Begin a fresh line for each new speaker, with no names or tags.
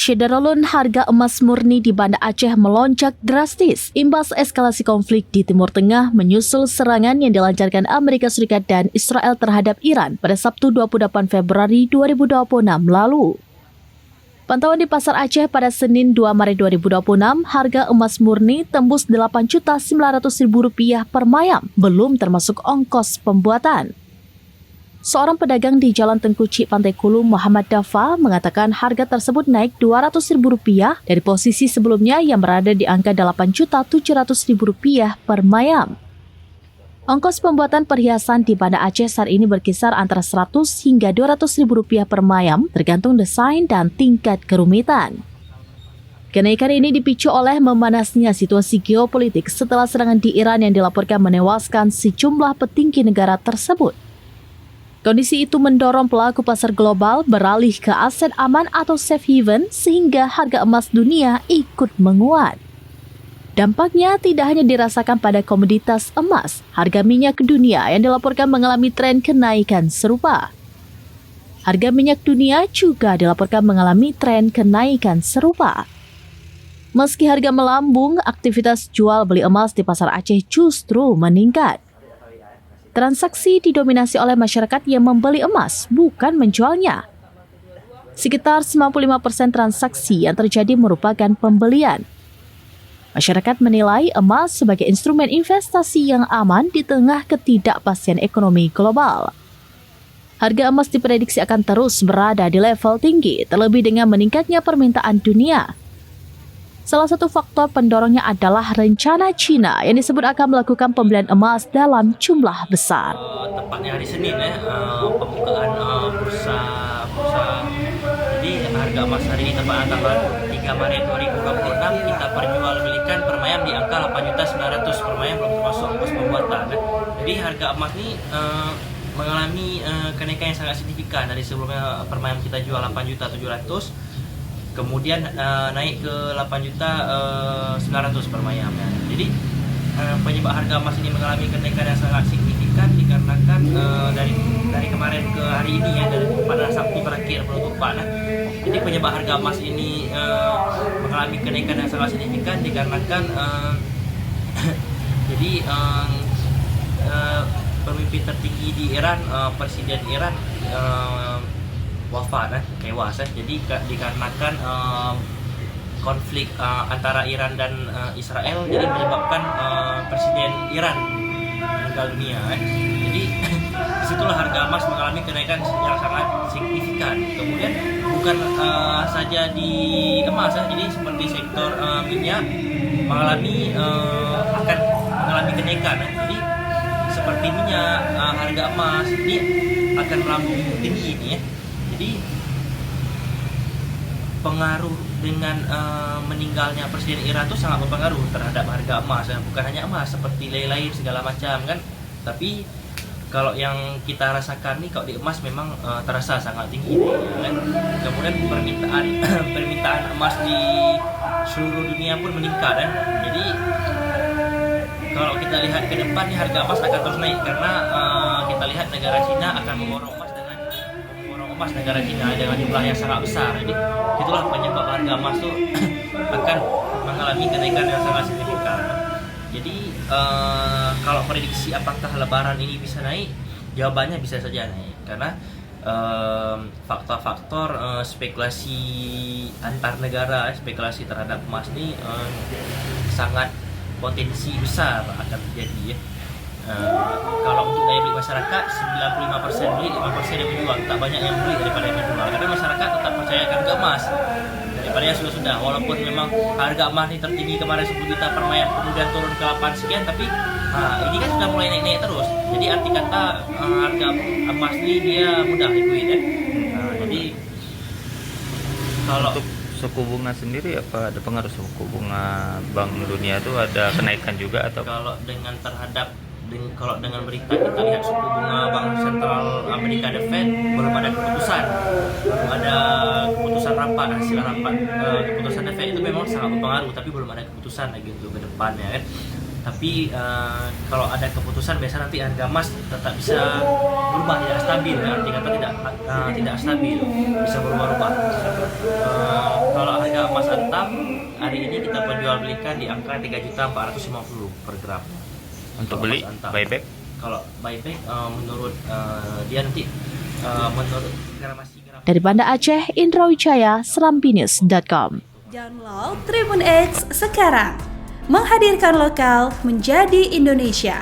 Syederalun, harga emas murni di Banda Aceh melonjak drastis imbas eskalasi konflik di Timur Tengah menyusul serangan yang dilancarkan Amerika Serikat dan Israel terhadap Iran pada Sabtu 28 Februari 2026 lalu. Pantauan di Pasar Aceh pada Senin 2 Maret 2026, harga emas murni tembus Rp8.900.000 per mayam, belum termasuk ongkos pembuatan. Seorang pedagang di Jalan Tengku Cik Pantai Kulu, Muhammad Dafa, mengatakan harga tersebut naik Rp200.000 dari posisi sebelumnya yang berada di angka Rp8.700.000 per mayam. Ongkos pembuatan perhiasan di Banda Aceh saat ini berkisar antara Rp100 hingga Rp200.000 per mayam, tergantung desain dan tingkat kerumitan. Kenaikan ini dipicu oleh memanasnya situasi geopolitik setelah serangan di Iran yang dilaporkan menewaskan sejumlah petinggi negara tersebut. Kondisi itu mendorong pelaku pasar global beralih ke aset aman atau safe haven sehingga harga emas dunia ikut menguat. Dampaknya tidak hanya dirasakan pada komoditas emas, harga minyak dunia yang dilaporkan mengalami tren kenaikan serupa. Harga minyak dunia juga dilaporkan mengalami tren kenaikan serupa. Meski harga melambung, aktivitas jual beli emas di Pasar Aceh justru meningkat. Transaksi didominasi oleh masyarakat yang membeli emas, bukan menjualnya. Sekitar 95% transaksi yang terjadi merupakan pembelian. Masyarakat menilai emas sebagai instrumen investasi yang aman di tengah ketidakpastian ekonomi global. Harga emas diprediksi akan terus berada di level tinggi, terlebih dengan meningkatnya permintaan dunia. Salah satu faktor pendorongnya adalah rencana China yang disebut akan melakukan pembelian emas dalam jumlah besar.
Tepatnya hari Senin pembukaan bursa. Jadi harga emas hari ini tepatnya tanggal 3 Maret 2026 kita perjualbelikan per mayam di angka Rp8.900.000 per mayam belum termasuk ongkos pembuatan. Jadi harga emas ini mengalami kenaikan yang sangat signifikan dari sebelumnya per mayam kita jual Rp8.700.000. Kemudian naik ke Rp8.900.000 per mayam. Jadi penyebab harga emas ini mengalami kenaikan yang sangat signifikan dikarenakan dari kemarin ke hari ini pada Sabtu terakhir penutupan. Jadi penyebab harga emas ini mengalami kenaikan yang sangat signifikan dikarenakan pemimpin tertinggi di Iran, Presiden Iran wafat, tewas. Jadi dikarenakan konflik antara Iran dan Israel, jadi menyebabkan Presiden Iran meninggal dunia. Jadi disitulah harga emas mengalami kenaikan yang sangat signifikan. Kemudian bukan saja di emas, jadi seperti sektor minyak akan mengalami kenaikan. Jadi seperti minyak, harga emas ini akan melambung tinggi ini ya. Jadi pengaruh dengan meninggalnya Presiden Iran itu sangat berpengaruh terhadap harga emas. Bukan hanya emas, seperti lain-lain segala macam kan. Tapi kalau yang kita rasakan nih, kalau di emas memang terasa sangat tinggi kan. Kemudian permintaan emas di seluruh dunia pun meningkat kan. Jadi kalau kita lihat ke depan nih, harga emas akan terus naik karena kita lihat negara Cina akan memborong emas negara Cina dengan jumlah yang sangat besar. Jadi itulah penyebab harga emas itu akan mengalami kenaikan yang sangat signifikan. Jadi kalau prediksi apakah Lebaran ini bisa naik, jawabannya bisa saja naik karena faktor-faktor spekulasi antar negara, spekulasi terhadap emas ini sangat potensi besar akan terjadi ya. Kalau untuk daya beli masyarakat 95% beli, 5% yang menjual. Tak banyak yang beli daripada yang menjual karena masyarakat tetap percaya harga emas daripada yang sudah-sudah. Walaupun memang harga emas ini tertinggi kemarin 10 juta per mayam, kemudian turun ke 8 sekian, tapi ini kan sudah mulai naik-naik terus. Jadi arti kata harga emas ini dia mudah liquid ya. Jadi kalau
untuk suku bunga sendiri apa ada pengaruh? Suku bunga Bank Dunia itu ada kenaikan juga atau?
Kalau dengan berita kita lihat suku bunga Bank Sentral Amerika The Fed belum ada keputusan rapat, hasil rapat keputusan The Fed itu memang sangat berpengaruh, tapi belum ada keputusan lagi untuk ke depannya kan. Tapi kalau ada keputusan biasa nanti harga emas tetap bisa berubah, tidak stabil, arti kata tidak stabil, bisa berubah-ubah. Kalau harga emas antam hari ini kita perjualbelikan di angka 3.450.000 per gram.
Untuk beli buyback?
Kalau buyback menurut dia nanti menurut gramasi.
Dari Banda Aceh, Indra Wijaya, serambinews.com.
Download Tribun X sekarang, menghadirkan lokal menjadi Indonesia.